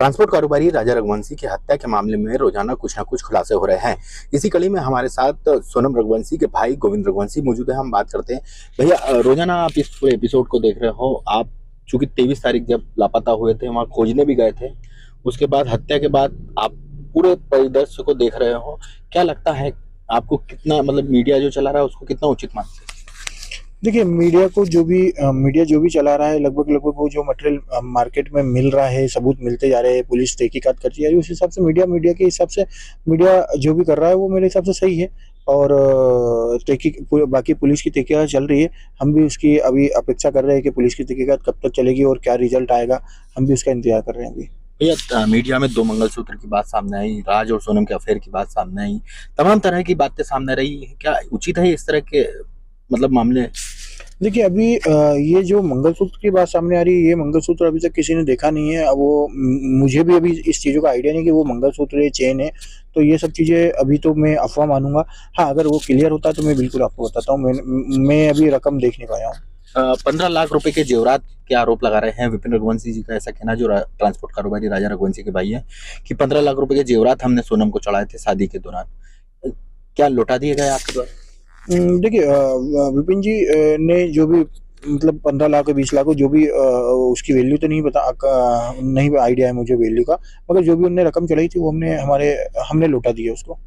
Transport कारोबारी राजा रघुवंशी की हत्या के मामले में रोजाना कुछ न कुछ खुलासे हो रहे हैं। इसी कड़ी में हमारे साथ सोनम रघुवंशी के भाई गोविंद रघुवंशी मौजूद है। हम बात करते हैं। भैया, रोजाना आप इस पूरे एपिसोड को देख रहे हो। आप चूंकि 23 तारीख जब लापता हुए थे, वहां खोजने भी गए थे। उसके बाद हत्या के बाद आप पूरे परिदृश्य को देख रहे हो। क्या लगता है आपको, कितना मतलब मीडिया जो चला रहा है उसको कितना उचित मानते हैं? देखिए, मीडिया जो भी चला रहा है, लगभग लगभग वो जो मटेरियल मार्केट में मिल रहा है, सबूत मिलते जा रहे हैं, पुलिस तहकीकात करती जा रही है, उस हिसाब से मीडिया के हिसाब से मीडिया जो भी कर रहा है वो मेरे हिसाब से सही है। और बाकी पुलिस की तहकीकात चल रही है। हम भी उसकी अभी अपेक्षा कर रहे हैं कि पुलिस की तहकीकात कब तक चलेगी और क्या रिजल्ट आएगा। हम भी उसका इंतजार कर रहे हैं अभी। भैया, मीडिया में 2 मंगलसूत्र की बात सामने आई, राज और सोनम के अफेयर की बात सामने आई, तमाम तरह की बातें सामने रही। क्या उचित है इस तरह के मतलब मामले? देखिए, अभी ये जो मंगलसूत्र की बात सामने आ रही है, ये मंगलसूत्र अभी तक किसी ने देखा नहीं है। अब वो मुझे भी अभी इस चीज़ों का आइडिया नहीं कि वो मंगलसूत्र है, चेन है। तो ये सब चीज़ें अभी तो मैं अफवाह मानूंगा। हाँ, अगर वो क्लियर होता तो मैं बिल्कुल आपको बताता हूँ। मैं अभी रकम देख नहीं पाया हूँ। 15 लाख रुपए के जेवरात के आरोप लगा रहे हैं विपिन रघुवंशी जी का। ऐसा कहना, जो ट्रांसपोर्ट कारोबारी राजा रघुवंशी के भाई है, कि 15 लाख रुपए के जेवरात हमने सोनम को चढ़ाए थे शादी के दौरान। क्या लौटा दिए गए आपके द्वारा? देखिए, विपिन जी ने जो भी मतलब 15 लाख 20 लाख हो, जो भी उसकी वैल्यू तो नहीं आइडिया है मुझे वैल्यू का। मगर जो भी उनने रकम चढ़ाई थी वो हमने लौटा दी है उसको।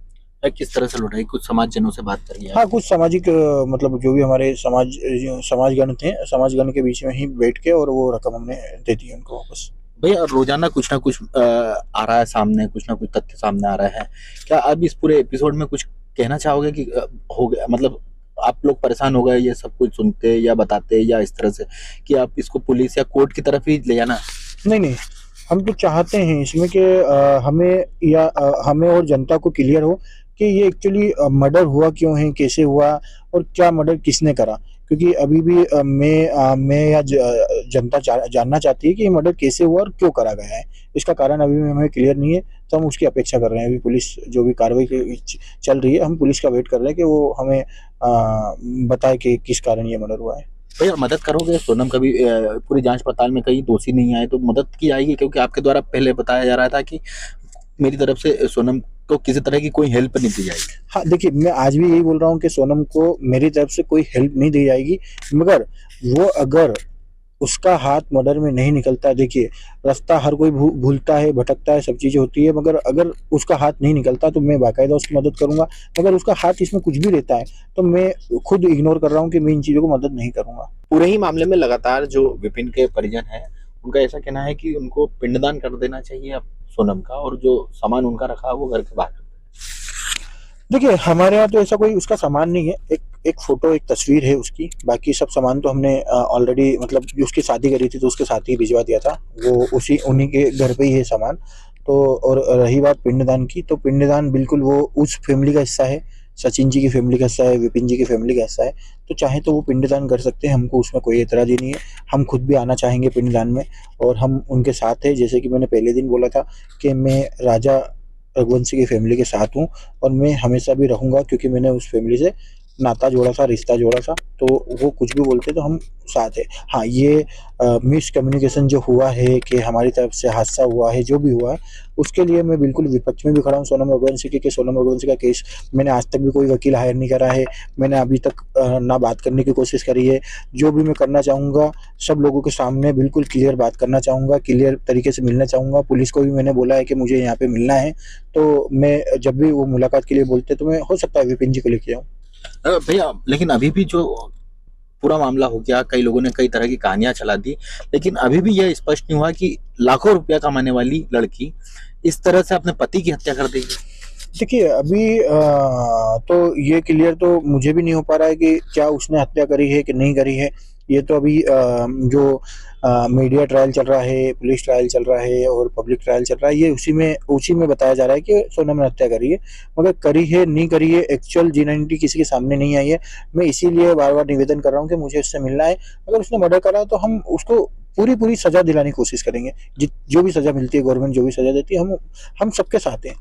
किस तरह से लौटाई? कुछ समाजजनों से बात करिए आप। हाँ, कुछ सामाजिक मतलब जो भी हमारे समाजगण थे, समाजगण के बीच में ही बैठ के और वो रकम हमने दे दी उनको वापस। भैया, रोजाना कुछ ना कुछ आ रहा है सामने, कुछ ना कुछ तथ्य सामने आ रहे हैं। क्या अब इस पूरे एपिसोड में कुछ कहना चाहोगे कि हो गया, मतलब आप लोग परेशान हो गए ये सब कुछ सुनते या बताते, या इस तरह से कि आप इसको पुलिस या कोर्ट की तरफ ही ले जाना? नहीं, नहीं, हम तो चाहते हैं इसमें कि हमें और जनता को क्लियर हो कि ये एक्चुअली मर्डर हुआ क्यों है, कैसे हुआ और क्या मर्डर किसने करा। क्योंकि अभी भी मैं या जनता जानना चाहती है कि ये मर्डर कैसे हुआ और क्यों करा गया है। इसका कारण अभी भी हमें क्लियर नहीं है, तो हम उसकी अपेक्षा कर रहे हैं। अभी पुलिस जो भी कार्रवाई चल रही है, हम पुलिस का वेट कर रहे हैं कि वो हमें बताए कि किस कारण ये मर्डर हुआ है। भैया, मदद करोगे? सोनम का भी पूरी जांच पड़ताल में कई दोषी नहीं आए तो मदद की जाएगी, क्योंकि आपके द्वारा पहले बताया जा रहा था कि मेरी तरफ से सोनम को किसी तरह की कोई हेल्प नहीं दी जाएगी। हाँ, देखिए, मैं आज भी यही बोल रहा हूँ कि सोनम को मेरी तरफ से कोई हेल्प नहीं दी जाएगी। मगर वो अगर उसका हाथ मर्डर में नहीं निकलता, देखिए, रास्ता हर कोई भूलता है, भटकता है, सब चीज़ें होती है। मगर अगर उसका हाथ नहीं निकलता तो मैं बाकायदा उसकी मदद करूंगा। अगर उसका हाथ इसमें कुछ भी रहता है तो मैं खुद इग्नोर कर रहा हूँ कि मैं इन चीज़ों को मदद नहीं करूंगा। पूरे ही मामले में लगातार जो विपिन के परिजन हैं, उनका ऐसा कहना है कि उनको पिंडदान कर देना चाहिए अब सोनम का, और जो सामान उनका रखा है वो घर के बाहर। देखिए, हमारे यहाँ तो ऐसा कोई उसका सामान नहीं है। एक फोटो, एक तस्वीर है उसकी। बाकी सब सामान तो हमने ऑलरेडी, मतलब जो उसकी शादी करी थी तो उसके साथ ही भिजवा दिया था। वो उन्हीं के घर पे ही है सामान। तो और रही बात पिंडदान की, तो पिंडदान बिल्कुल वो उस फैमिली का हिस्सा है। सचिन जी की फैमिली का हिस्सा है, विपिन जी की फैमिली का हिस्सा है। तो चाहे तो वो पिंडदान कर सकते हैं, हमको उसमें कोई एतराज़ी नहीं है। हम खुद भी आना चाहेंगे पिंडदान में, और हम उनके साथ हैं। जैसे कि मैंने पहले दिन बोला था कि मैं राजा रघुवंशी की फैमिली के साथ हूँ, और मैं हमेशा भी रहूँगा, क्योंकि मैंने उस फैमिली से नाता जोड़ा था, रिश्ता जोड़ा था। तो वो कुछ भी बोलते तो हम साथ है। हाँ, ये मिसकम्युनिकेशन जो हुआ है कि हमारी तरफ से हादसा हुआ है, जो भी हुआ है, उसके लिए मैं बिल्कुल विपक्ष में भी खड़ा हूँ सोनम रघुवंशी के। कि सोनम रघुवंशी का केस मैंने आज तक भी कोई वकील हायर नहीं करा है। मैंने अभी तक ना बात करने की कोशिश करी है। जो भी मैं करना चाहूँगा, सब लोगों के सामने बिल्कुल क्लियर बात करना चाहूँगा, क्लियर तरीके से मिलना चाहूँगा। पुलिस को भी मैंने बोला है कि मुझे यहाँ पे मिलना है। तो मैं जब भी वो मुलाकात के लिए बोलते तो मैं हो सकता है विपिन जी को लेके आऊँ। भैया, लेकिन अभी भी जो पूरा मामला हो गया, कई लोगों ने कई तरह की कहानियां चला दी, लेकिन अभी भी यह स्पष्ट नहीं हुआ कि लाखों रुपया कमाने वाली लड़की इस तरह से अपने पति की हत्या कर देगी। देखिए, अभी तो ये क्लियर तो मुझे भी नहीं हो पा रहा है कि क्या उसने हत्या करी है कि नहीं करी है। ये तो अभी जो मीडिया ट्रायल चल रहा है, पुलिस ट्रायल चल रहा है और पब्लिक ट्रायल चल रहा है, ये उसी में बताया जा रहा है कि सोनम ने हत्या करी है। मगर करी है नहीं करी है, एक्चुअल जेन्युइनिटी किसी के सामने नहीं आई है। मैं इसीलिए बार बार निवेदन कर रहा हूँ कि मुझे उससे मिलना है। अगर उसने मर्डर करा है तो हम उसको पूरी सजा दिलाने की कोशिश करेंगे। जो भी सजा मिलती है, गवर्नमेंट जो भी सजा देती है, हम सबके साथ हैं।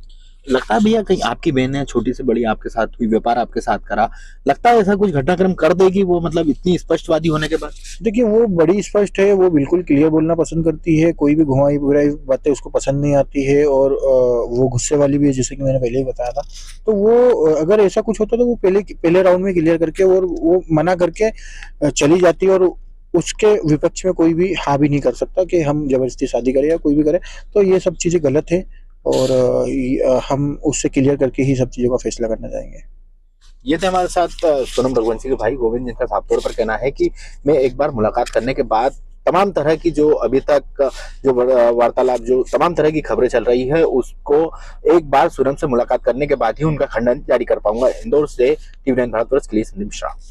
लगता है भैया कहीं आपकी बहन है छोटी से बड़ी आपके साथ हुई, व्यापार आपके साथ करा, लगता है ऐसा कुछ घटनाक्रम कर देगी वो, मतलब इतनी स्पष्टवादी होने के बाद? देखिए वो बड़ी स्पष्ट है, वो बिल्कुल क्लियर बोलना पसंद करती है, कोई भी घुमाई फिराई बातें उसको पसंद नहीं आती है, और वो गुस्से वाली भी है, जैसे कि मैंने पहले ही बताया था। तो वो अगर ऐसा कुछ होता तो वो पहले राउंड में क्लियर करके और वो मना करके चली जाती है, और उसके विपक्ष में कोई भी हाँ भी नहीं कर सकता कि हम जबरदस्ती शादी करें या कोई भी करे। तो ये सब चीजें गलत है, और हम उससे क्लियर करके ही सब चीजों का फैसला करना चाहेंगे। ये थे हमारे साथ सोनम रघुवंशी के भाई गोविंद, जिनका साफ तौर पर कहना है कि मैं एक बार मुलाकात करने के बाद तमाम तरह की जो अभी तक जो वार्तालाप, जो तमाम तरह की खबरें चल रही है, उसको एक बार सोनम से मुलाकात करने के बाद ही उनका खंडन जारी कर पाऊंगा। इंदौर से टीवी 9 भारतवर्ष के लिए संदीप मिश्रा।